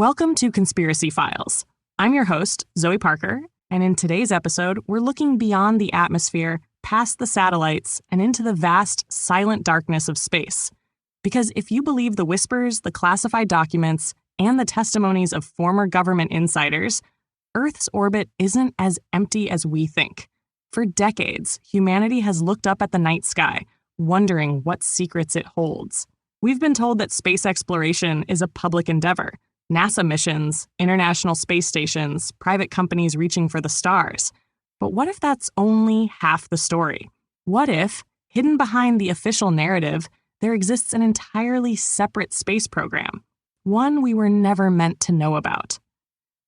Welcome to Conspiracy Files. I'm your host, Zoe Parker, and in today's episode, we're looking beyond the atmosphere, past the satellites, and into the vast, silent darkness of space. Because if you believe the whispers, the classified documents, and the testimonies of former government insiders, Earth's orbit isn't as empty as we think. For decades, humanity has looked up at the night sky, wondering what secrets it holds. We've been told that space exploration is a public endeavor. NASA missions, international space stations, private companies reaching for the stars. But what if that's only half the story? What if, hidden behind the official narrative, there exists an entirely separate space program, one we were never meant to know about?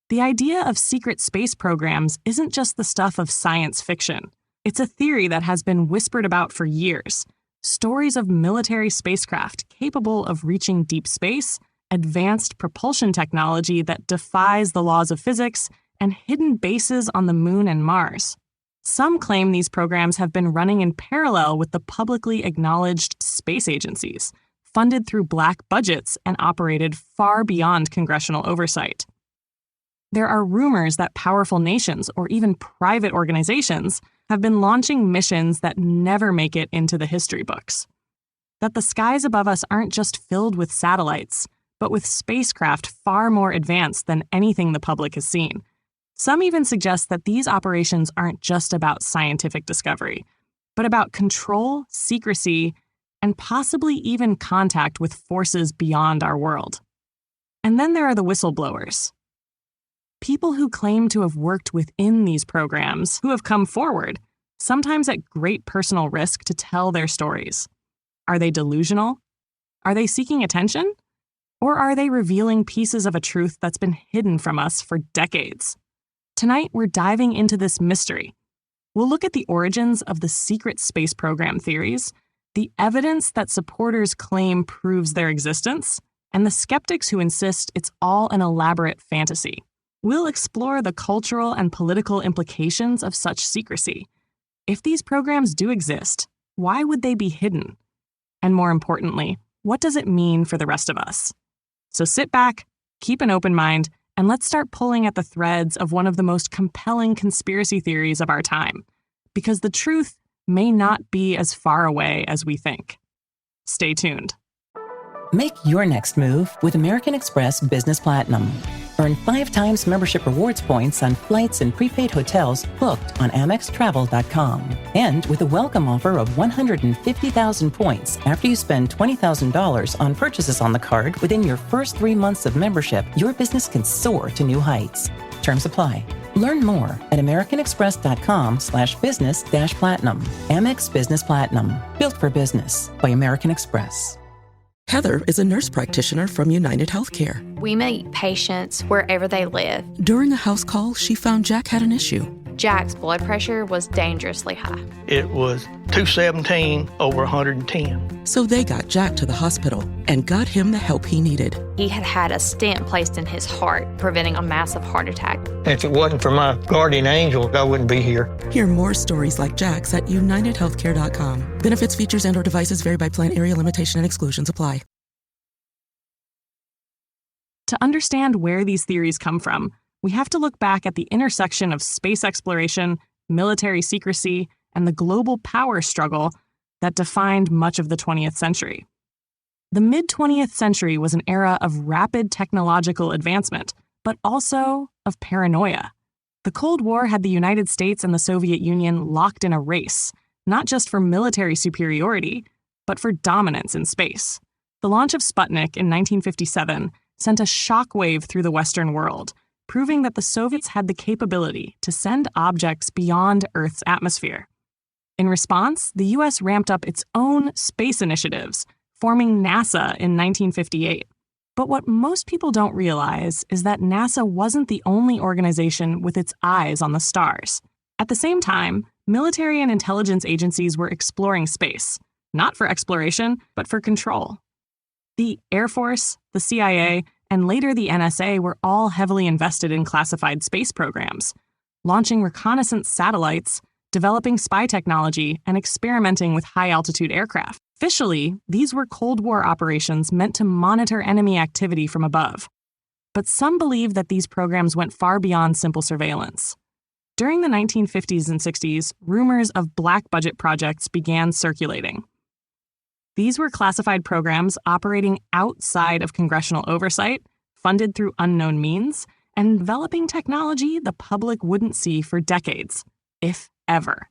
The idea of secret space programs isn't just the stuff of science fiction. It's a theory that has been whispered about for years. Stories of military spacecraft capable of reaching deep space, advanced propulsion technology that defies the laws of physics, and hidden bases on the Moon and Mars. Some claim these programs have been running in parallel with the publicly acknowledged space agencies, funded through black budgets and operated far beyond congressional oversight. There are rumors that powerful nations or even private organizations have been launching missions that never make it into the history books. That the skies above us aren't just filled with satellites, but with spacecraft far more advanced than anything the public has seen. Some even suggest that these operations aren't just about scientific discovery, but about control, secrecy, and possibly even contact with forces beyond our world. And then there are the whistleblowers. People who claim to have worked within these programs, who have come forward, sometimes at great personal risk to tell their stories. Are they delusional? Are they seeking attention? Or are they revealing pieces of a truth that's been hidden from us for decades? Tonight, we're diving into this mystery. We'll look at the origins of the secret space program theories, the evidence that supporters claim proves their existence, and the skeptics who insist it's all an elaborate fantasy. We'll explore the cultural and political implications of such secrecy. If these programs do exist, why would they be hidden? And more importantly, what does it mean for the rest of us? So sit back, keep an open mind, and let's start pulling at the threads of one of the most compelling conspiracy theories of our time, because the truth may not be as far away as we think. Stay tuned. Make your next move with American Express Business Platinum. Earn 5 times membership rewards points on flights and prepaid hotels booked on AmexTravel.com. And with a welcome offer of 150,000 points after you spend $20,000 on purchases on the card within your first 3 months of membership, your business can soar to new heights. Terms apply. Learn more at americanexpress.com/business-platinum. Amex Business Platinum. Built for business by American Express. Heather is a nurse practitioner from United Healthcare. We meet patients wherever they live. During a house call, she found Jack had an issue. Jack's blood pressure was dangerously high. It was 217 over 110. So they got Jack to the hospital and got him the help he needed. He had had a stent placed in his heart, preventing a massive heart attack. If it wasn't for my guardian angel, I wouldn't be here. Hear more stories like Jack's at UnitedHealthcare.com. Benefits, features, and/or devices vary by plan, area, limitation, and exclusions apply. To understand where these theories come from, we have to look back at the intersection of space exploration, military secrecy, and the global power struggle that defined much of the 20th century. The mid-20th century was an era of rapid technological advancement, but also of paranoia. The Cold War had the United States and the Soviet Union locked in a race, not just for military superiority, but for dominance in space. The launch of Sputnik in 1957 sent a shockwave through the Western world, proving that the Soviets had the capability to send objects beyond Earth's atmosphere. In response, the U.S. ramped up its own space initiatives, forming NASA in 1958. But what most people don't realize is that NASA wasn't the only organization with its eyes on the stars. At the same time, military and intelligence agencies were exploring space, not for exploration, but for control. The Air Force, the CIA, and later the NSA were all heavily invested in classified space programs, launching reconnaissance satellites, developing spy technology, and experimenting with high-altitude aircraft. Officially, these were Cold War operations meant to monitor enemy activity from above. But some believe that these programs went far beyond simple surveillance. During the 1950s and 60s, rumors of black budget projects began circulating. These were classified programs operating outside of congressional oversight, funded through unknown means, and developing technology the public wouldn't see for decades, if ever.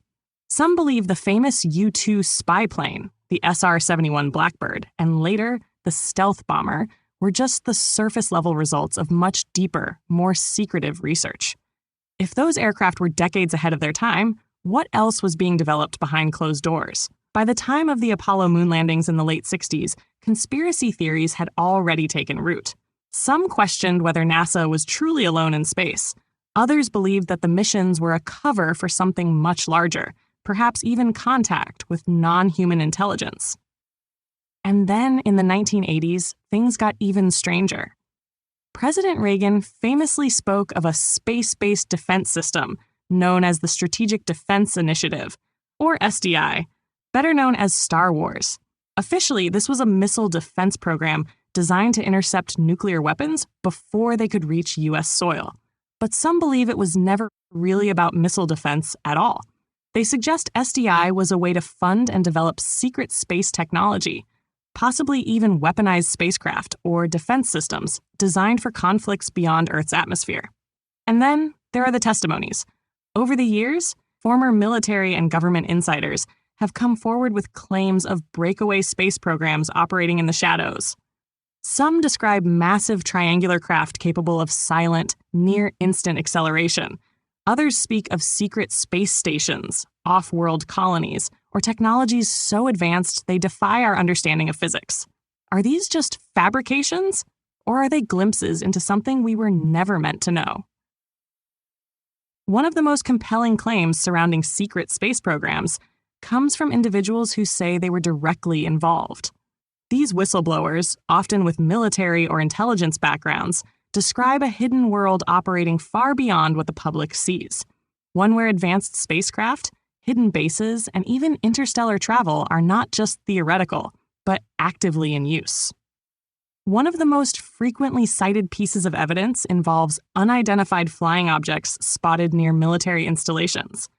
Some believe the famous U-2 spy plane, the SR-71 Blackbird, and later the stealth bomber, were just the surface-level results of much deeper, more secretive research. If those aircraft were decades ahead of their time, what else was being developed behind closed doors? By the time of the Apollo moon landings in the late 60s, conspiracy theories had already taken root. Some questioned whether NASA was truly alone in space. Others believed that the missions were a cover for something much larger, perhaps even contact with non-human intelligence. And then in the 1980s, things got even stranger. President Reagan famously spoke of a space-based defense system known as the Strategic Defense Initiative, or SDI, better known as Star Wars. Officially, this was a missile defense program designed to intercept nuclear weapons before they could reach U.S. soil. But some believe it was never really about missile defense at all. They suggest SDI was a way to fund and develop secret space technology, possibly even weaponized spacecraft or defense systems designed for conflicts beyond Earth's atmosphere. And then there are the testimonies. Over the years, former military and government insiders have come forward with claims of breakaway space programs operating in the shadows. Some describe massive triangular craft capable of silent, near-instant acceleration. Others speak of secret space stations, off-world colonies, or technologies so advanced they defy our understanding of physics. Are these just fabrications, or are they glimpses into something we were never meant to know? One of the most compelling claims surrounding secret space programs comes from individuals who say they were directly involved. These whistleblowers, often with military or intelligence backgrounds, describe a hidden world operating far beyond what the public sees, one where advanced spacecraft, hidden bases, and even interstellar travel are not just theoretical, but actively in use. One of the most frequently cited pieces of evidence involves unidentified flying objects spotted near military installations.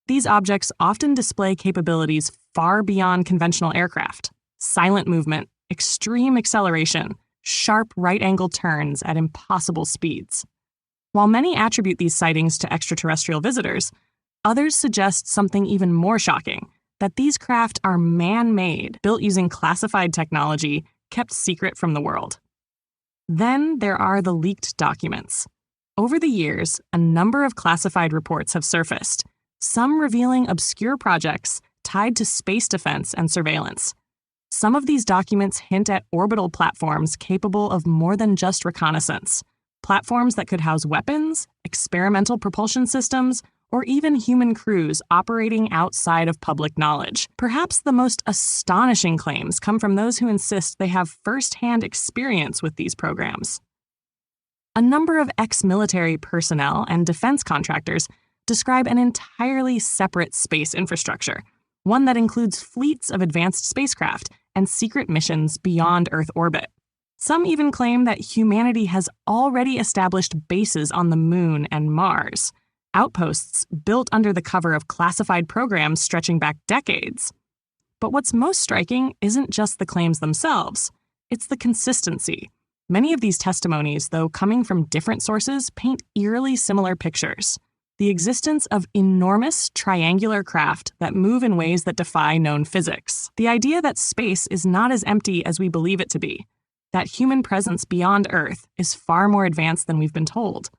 These objects often display capabilities far beyond conventional aircraft: silent movement, extreme acceleration, sharp right-angle turns at impossible speeds. While many attribute these sightings to extraterrestrial visitors, others suggest something even more shocking, that these craft are man-made, built using classified technology kept secret from the world. Then there are the leaked documents. Over the years, a number of classified reports have surfaced, some revealing obscure projects tied to space defense and surveillance. Some of these documents hint at orbital platforms capable of more than just reconnaissance, platforms that could house weapons, experimental propulsion systems, or even human crews operating outside of public knowledge. Perhaps the most astonishing claims come from those who insist they have first-hand experience with these programs. A number of ex-military personnel and defense contractors describe an entirely separate space infrastructure, one that includes fleets of advanced spacecraft and secret missions beyond Earth orbit. Some even claim that humanity has already established bases on the Moon and Mars, outposts built under the cover of classified programs stretching back decades. But what's most striking isn't just the claims themselves, it's the consistency. Many of these testimonies, though coming from different sources, paint eerily similar pictures. The existence of enormous triangular craft that move in ways that defy known physics. The idea that space is not as empty as we believe it to be. That human presence beyond Earth is far more advanced than we've been told.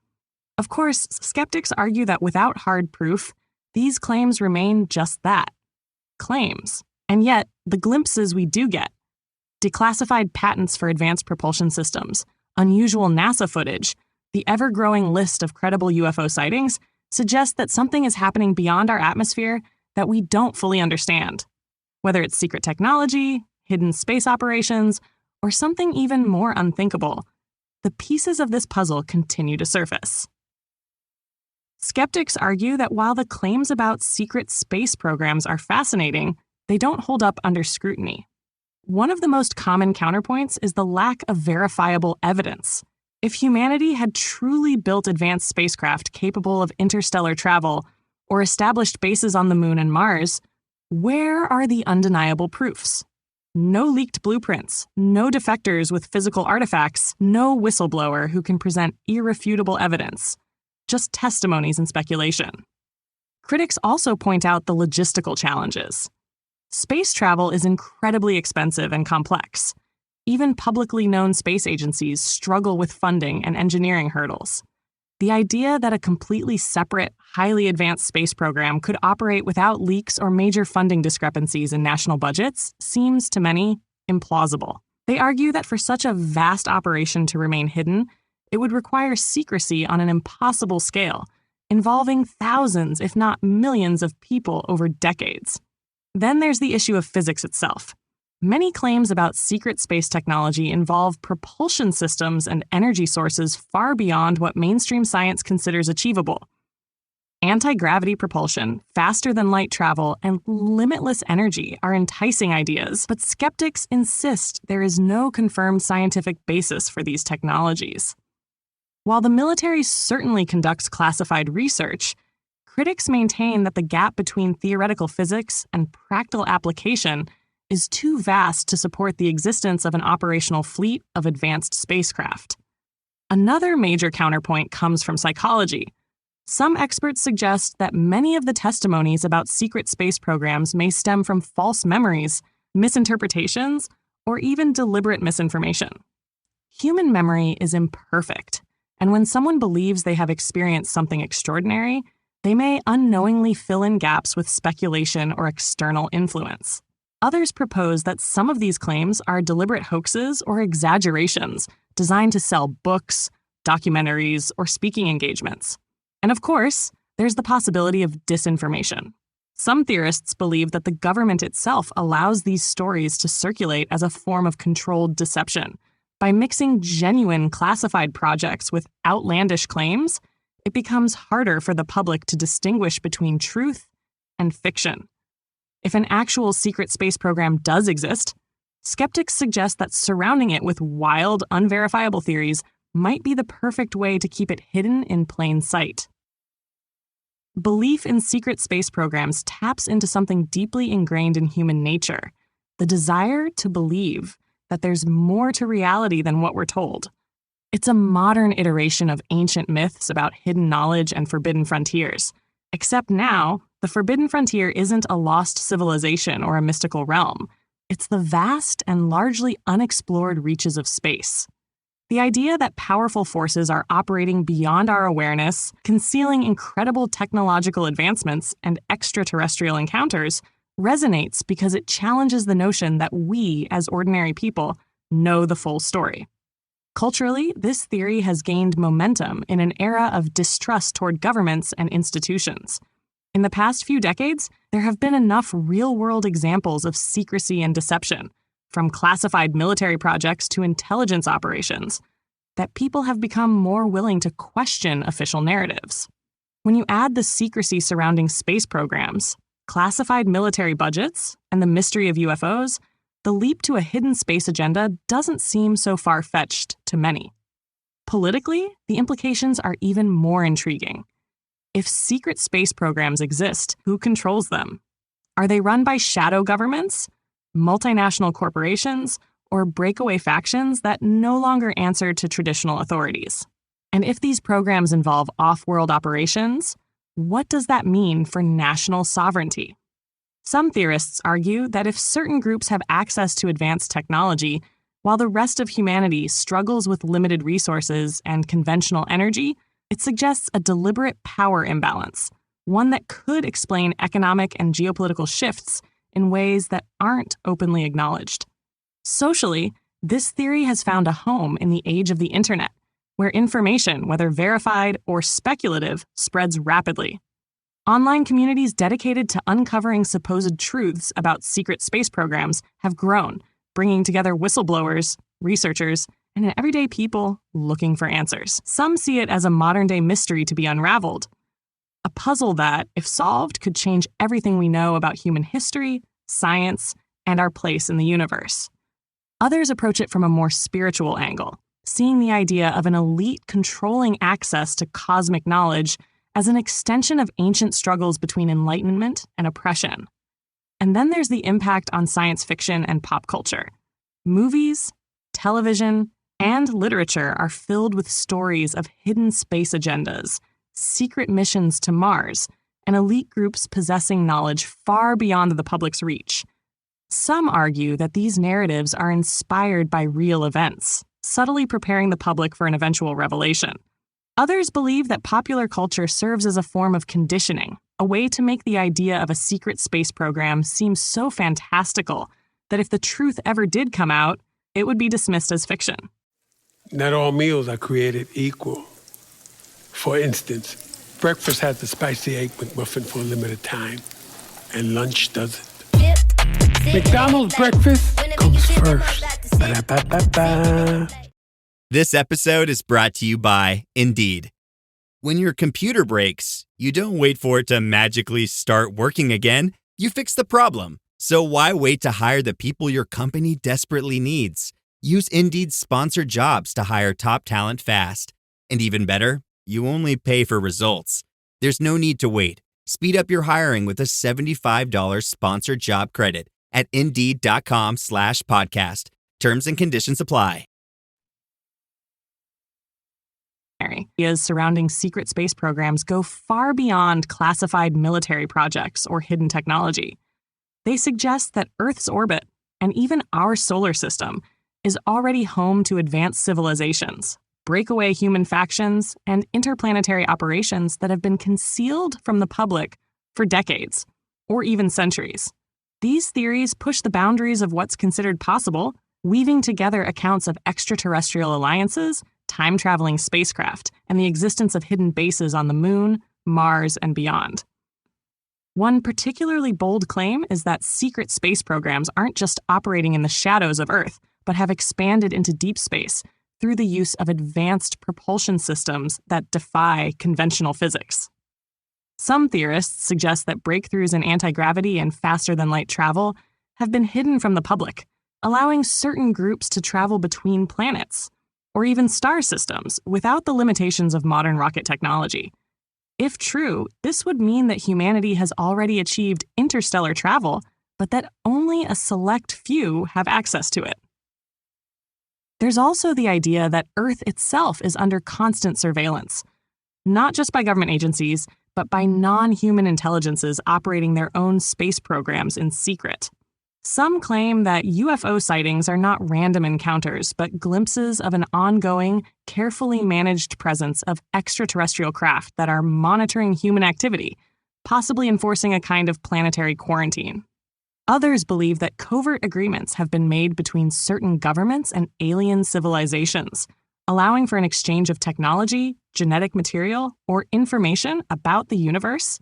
Of course, skeptics argue that without hard proof, these claims remain just that, claims. And yet, the glimpses we do get, declassified patents for advanced propulsion systems, unusual NASA footage, the ever-growing list of credible UFO sightings, suggest that something is happening beyond our atmosphere that we don't fully understand. Whether it's secret technology, hidden space operations, or something even more unthinkable, the pieces of this puzzle continue to surface. Skeptics argue that while the claims about secret space programs are fascinating, they don't hold up under scrutiny. One of the most common counterpoints is the lack of verifiable evidence. If humanity had truly built advanced spacecraft capable of interstellar travel or established bases on the Moon and Mars, where are the undeniable proofs? No leaked blueprints, no defectors with physical artifacts, no whistleblower who can present irrefutable evidence, just testimonies and speculation. Critics also point out the logistical challenges. Space travel is incredibly expensive and complex. Even publicly known space agencies struggle with funding and engineering hurdles. The idea that a completely separate, highly advanced space program could operate without leaks or major funding discrepancies in national budgets seems, to many, implausible. They argue that for such a vast operation to remain hidden, it would require secrecy on an impossible scale, involving thousands, if not millions, of people over decades. Then there's the issue of physics itself. Many claims about secret space technology involve propulsion systems and energy sources far beyond what mainstream science considers achievable. Anti-gravity propulsion, faster-than-light travel, and limitless energy are enticing ideas, but skeptics insist there is no confirmed scientific basis for these technologies. While the military certainly conducts classified research, critics maintain that the gap between theoretical physics and practical application is too vast to support the existence of an operational fleet of advanced spacecraft. Another major counterpoint comes from psychology. Some experts suggest that many of the testimonies about secret space programs may stem from false memories, misinterpretations, or even deliberate misinformation. Human memory is imperfect, and when someone believes they have experienced something extraordinary, they may unknowingly fill in gaps with speculation or external influence. Others propose that some of these claims are deliberate hoaxes or exaggerations designed to sell books, documentaries, or speaking engagements. And of course, there's the possibility of disinformation. Some theorists believe that the government itself allows these stories to circulate as a form of controlled deception. By mixing genuine classified projects with outlandish claims, it becomes harder for the public to distinguish between truth and fiction. If an actual secret space program does exist, skeptics suggest that surrounding it with wild, unverifiable theories might be the perfect way to keep it hidden in plain sight. Belief in secret space programs taps into something deeply ingrained in human nature, the desire to believe that there's more to reality than what we're told. It's a modern iteration of ancient myths about hidden knowledge and forbidden frontiers, except now, the forbidden frontier isn't a lost civilization or a mystical realm. It's the vast and largely unexplored reaches of space. The idea that powerful forces are operating beyond our awareness, concealing incredible technological advancements and extraterrestrial encounters, resonates because it challenges the notion that we, as ordinary people, know the full story. Culturally, this theory has gained momentum in an era of distrust toward governments and institutions. In the past few decades, there have been enough real-world examples of secrecy and deception, from classified military projects to intelligence operations, that people have become more willing to question official narratives. When you add the secrecy surrounding space programs, classified military budgets, and the mystery of UFOs, the leap to a hidden space agenda doesn't seem so far-fetched to many. Politically, the implications are even more intriguing. If secret space programs exist, who controls them? Are they run by shadow governments, multinational corporations, or breakaway factions that no longer answer to traditional authorities? And if these programs involve off-world operations, what does that mean for national sovereignty? Some theorists argue that if certain groups have access to advanced technology, while the rest of humanity struggles with limited resources and conventional energy, it suggests a deliberate power imbalance, one that could explain economic and geopolitical shifts in ways that aren't openly acknowledged. Socially, this theory has found a home in the age of the internet, where information, whether verified or speculative, spreads rapidly. Online communities dedicated to uncovering supposed truths about secret space programs have grown, bringing together whistleblowers, researchers, and everyday people looking for answers. Some see it as a modern-day mystery to be unraveled, a puzzle that, if solved, could change everything we know about human history, science, and our place in the universe. Others approach it from a more spiritual angle, seeing the idea of an elite controlling access to cosmic knowledge as an extension of ancient struggles between enlightenment and oppression. And then there's the impact on science fiction and pop culture. Movies, television, and literature are filled with stories of hidden space agendas, secret missions to Mars, and elite groups possessing knowledge far beyond the public's reach. Some argue that these narratives are inspired by real events, subtly preparing the public for an eventual revelation. Others believe that popular culture serves as a form of conditioning, a way to make the idea of a secret space program seem so fantastical that if the truth ever did come out, it would be dismissed as fiction. Not all meals are created equal. For instance, breakfast has the spicy egg McMuffin for a limited time, and lunch doesn't. McDonald's breakfast comes first. Ba-da-ba-ba-ba. This episode is brought to you by Indeed. When your computer breaks, you don't wait for it to magically start working again. You fix the problem. So why wait to hire the people your company desperately needs? Use Indeed's sponsored jobs to hire top talent fast. And even better, you only pay for results. There's no need to wait. Speed up your hiring with a $75 sponsored job credit at Indeed.com/podcast. Terms and conditions apply. Ideas surrounding secret space programs go far beyond classified military projects or hidden technology. They suggest that Earth's orbit, and even our solar system, is already home to advanced civilizations, breakaway human factions, and interplanetary operations that have been concealed from the public for decades, or even centuries. These theories push the boundaries of what's considered possible, weaving together accounts of extraterrestrial alliances, time-traveling spacecraft, and the existence of hidden bases on the Moon, Mars, and beyond. One particularly bold claim is that secret space programs aren't just operating in the shadows of Earth, but have expanded into deep space through the use of advanced propulsion systems that defy conventional physics. Some theorists suggest that breakthroughs in anti-gravity and faster-than-light travel have been hidden from the public, allowing certain groups to travel between planets, or even star systems, without the limitations of modern rocket technology. If true, this would mean that humanity has already achieved interstellar travel, but that only a select few have access to it. There's also the idea that Earth itself is under constant surveillance, not just by government agencies, but by non-human intelligences operating their own space programs in secret. Some claim that UFO sightings are not random encounters, but glimpses of an ongoing, carefully managed presence of extraterrestrial craft that are monitoring human activity, possibly enforcing a kind of planetary quarantine. Others believe that covert agreements have been made between certain governments and alien civilizations, allowing for an exchange of technology, genetic material, or information about the universe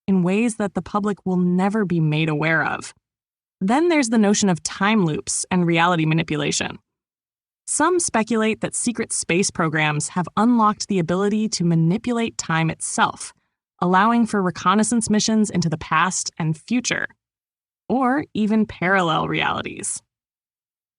in ways that the public will never be made aware of. Then there's the notion of time loops and reality manipulation. Some speculate that secret space programs have unlocked the ability to manipulate time itself, allowing for reconnaissance missions into the past and future, or even parallel realities.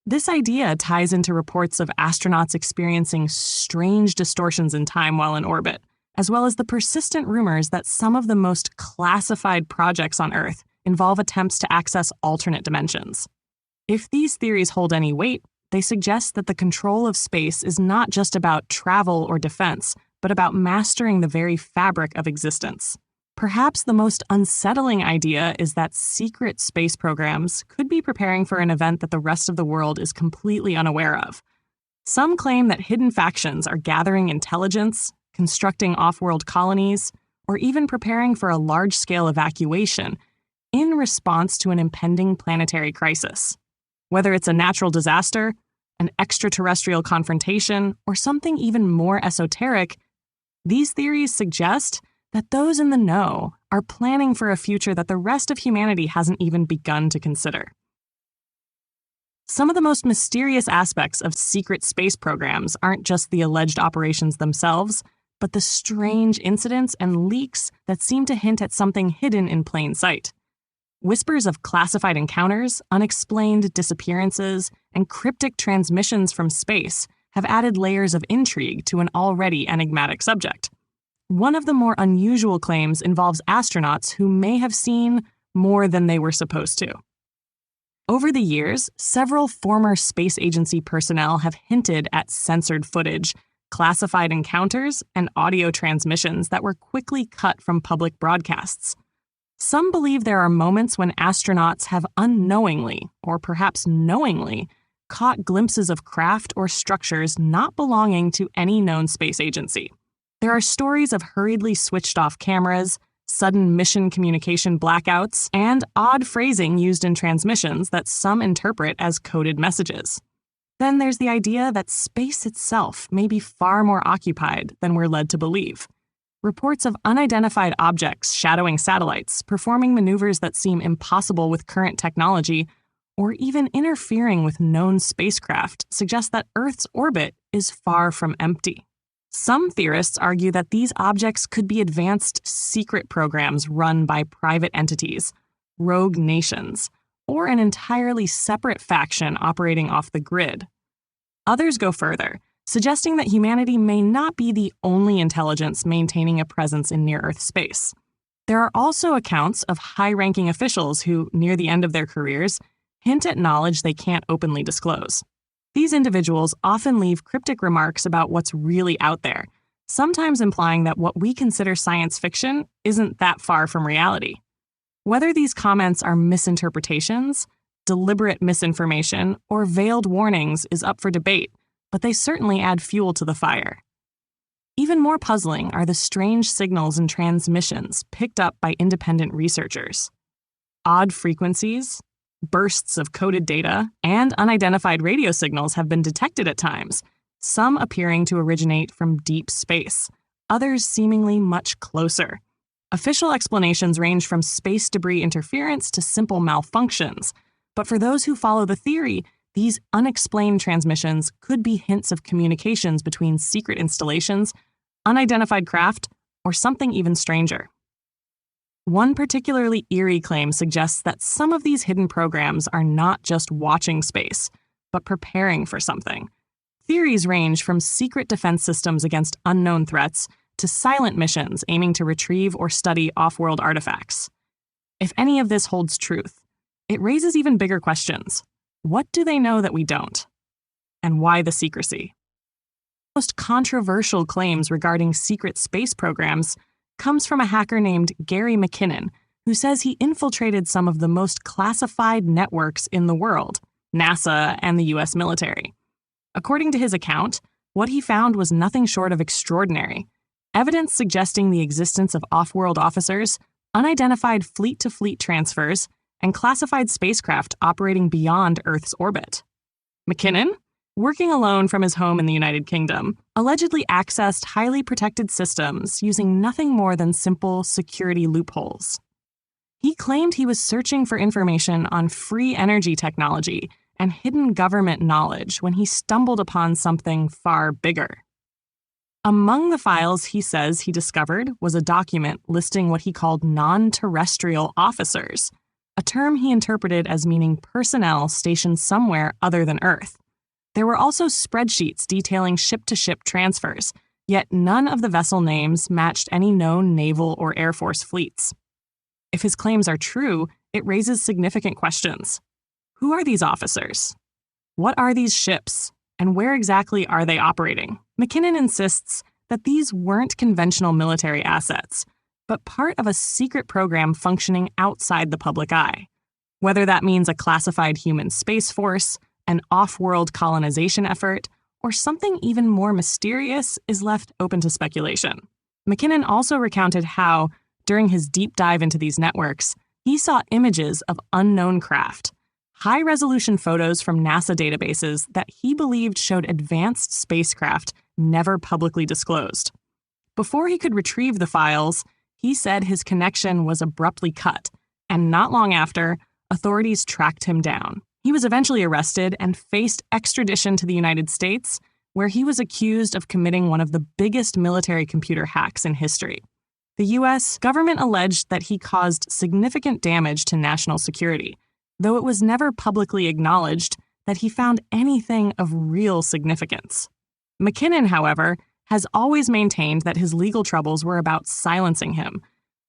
This idea ties into reports of astronauts experiencing strange distortions in time while in orbit, as well as the persistent rumors that some of the most classified projects on Earth involve attempts to access alternate dimensions. If these theories hold any weight, they suggest that the control of space is not just about travel or defense, but about mastering the very fabric of existence. Perhaps the most unsettling idea is that secret space programs could be preparing for an event that the rest of the world is completely unaware of. Some claim that hidden factions are gathering intelligence, constructing off-world colonies, or even preparing for a large-scale evacuation in response to an impending planetary crisis. Whether it's a natural disaster, an extraterrestrial confrontation, or something even more esoteric, these theories suggest that those in the know are planning for a future that the rest of humanity hasn't even begun to consider. Some of the most mysterious aspects of secret space programs aren't just the alleged operations themselves, but the strange incidents and leaks that seem to hint at something hidden in plain sight. Whispers of classified encounters, unexplained disappearances, and cryptic transmissions from space have added layers of intrigue to an already enigmatic subject. One of the more unusual claims involves astronauts who may have seen more than they were supposed to. Over the years, several former space agency personnel have hinted at censored footage, classified encounters, and audio transmissions that were quickly cut from public broadcasts. Some believe there are moments when astronauts have unknowingly, or perhaps knowingly, caught glimpses of craft or structures not belonging to any known space agency. There are stories of hurriedly switched off cameras, sudden mission communication blackouts, and odd phrasing used in transmissions that some interpret as coded messages. Then there's the idea that space itself may be far more occupied than we're led to believe. Reports of unidentified objects shadowing satellites, performing maneuvers that seem impossible with current technology, or even interfering with known spacecraft suggest that Earth's orbit is far from empty. Some theorists argue that these objects could be advanced secret programs run by private entities, rogue nations, or an entirely separate faction operating off the grid. Others go further, suggesting that humanity may not be the only intelligence maintaining a presence in near-Earth space. There are also accounts of high-ranking officials who, near the end of their careers, hint at knowledge they can't openly disclose. These individuals often leave cryptic remarks about what's really out there, sometimes implying that what we consider science fiction isn't that far from reality. Whether these comments are misinterpretations, deliberate misinformation, or veiled warnings is up for debate, but they certainly add fuel to the fire. Even more puzzling are the strange signals and transmissions picked up by independent researchers. Odd frequencies, bursts of coded data, and unidentified radio signals have been detected at times, some appearing to originate from deep space, others seemingly much closer. Official explanations range from space debris interference to simple malfunctions, but for those who follow the theory, these unexplained transmissions could be hints of communications between secret installations, unidentified craft, or something even stranger. One particularly eerie claim suggests that some of these hidden programs are not just watching space, but preparing for something. Theories range from secret defense systems against unknown threats to silent missions aiming to retrieve or study off-world artifacts. If any of this holds truth, it raises even bigger questions. What do they know that we don't? And why the secrecy? The most controversial claims regarding secret space programs comes from a hacker named Gary McKinnon, who says he infiltrated some of the most classified networks in the world, NASA and the US military. According to his account, what he found was nothing short of extraordinary. Evidence suggesting the existence of off-world officers, unidentified fleet-to-fleet transfers, and classified spacecraft operating beyond Earth's orbit. McKinnon, working alone from his home in the United Kingdom, allegedly accessed highly protected systems using nothing more than simple security loopholes. He claimed he was searching for information on free energy technology and hidden government knowledge when he stumbled upon something far bigger. Among the files he says he discovered was a document listing what he called non-terrestrial officers, a term he interpreted as meaning personnel stationed somewhere other than Earth. There were also spreadsheets detailing ship-to-ship transfers, yet none of the vessel names matched any known naval or Air Force fleets. If his claims are true, it raises significant questions. Who are these officers? What are these ships? And where exactly are they operating? McKinnon insists that these weren't conventional military assets, but part of a secret program functioning outside the public eye. Whether that means a classified human space force, an off-world colonization effort, or something even more mysterious is left open to speculation. McKinnon also recounted how, during his deep dive into these networks, he saw images of unknown craft, high-resolution photos from NASA databases that he believed showed advanced spacecraft never publicly disclosed. Before he could retrieve the files, he said his connection was abruptly cut, and not long after, authorities tracked him down. He was eventually arrested and faced extradition to the United States, where he was accused of committing one of the biggest military computer hacks in history. The U.S. government alleged that he caused significant damage to national security, though it was never publicly acknowledged that he found anything of real significance. McKinnon, however, has always maintained that his legal troubles were about silencing him,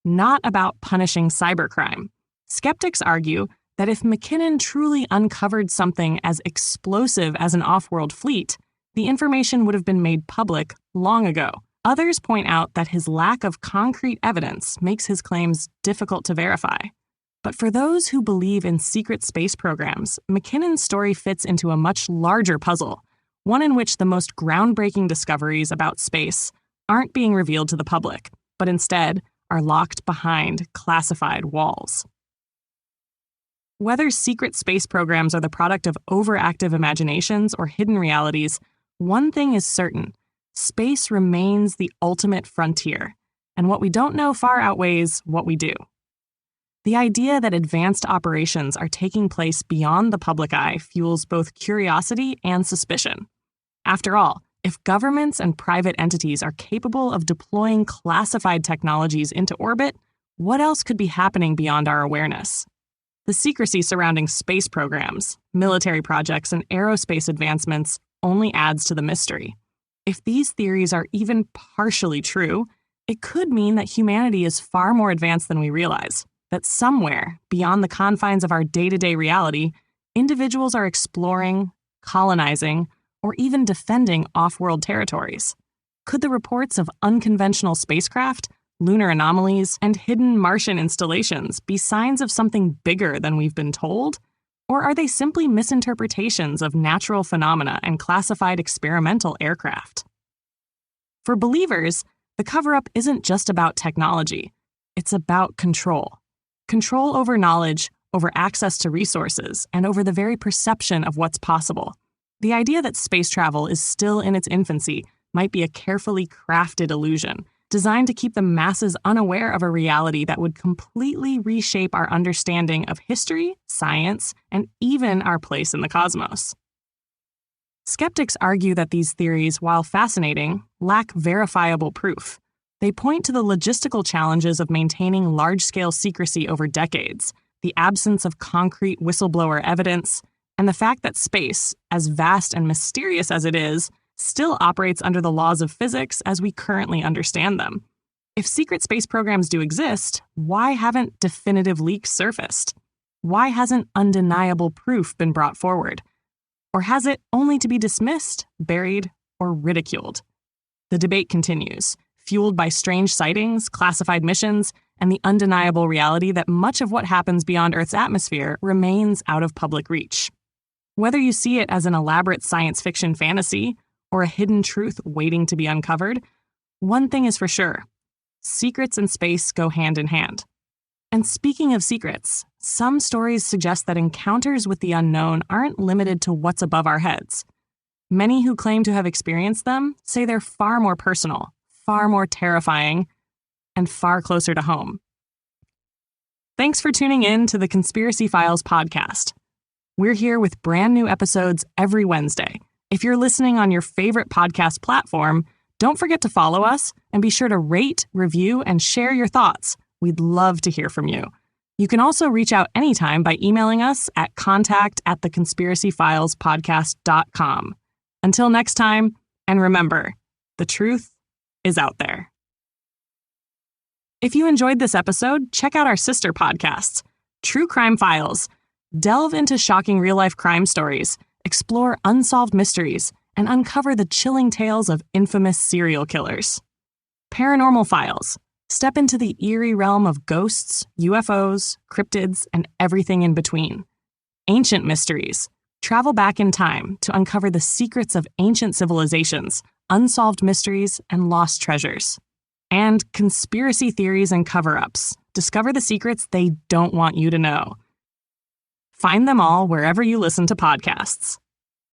not about punishing cybercrime. Skeptics argue that if McKinnon truly uncovered something as explosive as an off-world fleet, the information would have been made public long ago. Others point out that his lack of concrete evidence makes his claims difficult to verify. But for those who believe in secret space programs, McKinnon's story fits into a much larger puzzle, one in which the most groundbreaking discoveries about space aren't being revealed to the public, but instead are locked behind classified walls. Whether secret space programs are the product of overactive imaginations or hidden realities, one thing is certain: space remains the ultimate frontier, and what we don't know far outweighs what we do. The idea that advanced operations are taking place beyond the public eye fuels both curiosity and suspicion. After all, if governments and private entities are capable of deploying classified technologies into orbit, what else could be happening beyond our awareness? The secrecy surrounding space programs, military projects, and aerospace advancements only adds to the mystery. If these theories are even partially true, it could mean that humanity is far more advanced than we realize, that somewhere beyond the confines of our day-to-day reality, individuals are exploring, colonizing, or even defending off-world territories. Could the reports of unconventional spacecraft, lunar anomalies, and hidden Martian installations be signs of something bigger than we've been told? Or are they simply misinterpretations of natural phenomena and classified experimental aircraft? For believers, the cover-up isn't just about technology. It's about control. Control over knowledge, over access to resources, and over the very perception of what's possible. The idea that space travel is still in its infancy might be a carefully crafted illusion, designed to keep the masses unaware of a reality that would completely reshape our understanding of history, science, and even our place in the cosmos. Skeptics argue that these theories, while fascinating, lack verifiable proof. They point to the logistical challenges of maintaining large-scale secrecy over decades, the absence of concrete whistleblower evidence, and the fact that space, as vast and mysterious as it is, still operates under the laws of physics as we currently understand them. If secret space programs do exist, why haven't definitive leaks surfaced? Why hasn't undeniable proof been brought forward? Or has it only to be dismissed, buried, or ridiculed? The debate continues, fueled by strange sightings, classified missions, and the undeniable reality that much of what happens beyond Earth's atmosphere remains out of public reach. Whether you see it as an elaborate science fiction fantasy or a hidden truth waiting to be uncovered, one thing is for sure: secrets and space go hand in hand. And speaking of secrets, some stories suggest that encounters with the unknown aren't limited to what's above our heads. Many who claim to have experienced them say they're far more personal, far more terrifying, and far closer to home. Thanks for tuning in to the Conspiracy Files podcast. We're here with brand new episodes every Wednesday. If you're listening on your favorite podcast platform, don't forget to follow us and be sure to rate, review, and share your thoughts. We'd love to hear from you. You can also reach out anytime by emailing us at contact@theconspiracyfilespodcast.com. Until next time, and remember, the truth is out there. If you enjoyed this episode, check out our sister podcasts, True Crime Files. Delve into shocking real-life crime stories, explore unsolved mysteries, and uncover the chilling tales of infamous serial killers. Paranormal Files. Step into the eerie realm of ghosts, UFOs, cryptids, and everything in between. Ancient Mysteries. Travel back in time to uncover the secrets of ancient civilizations, unsolved mysteries, and lost treasures. And Conspiracy Theories and Cover-Ups. Discover the secrets they don't want you to know. Find them all wherever you listen to podcasts.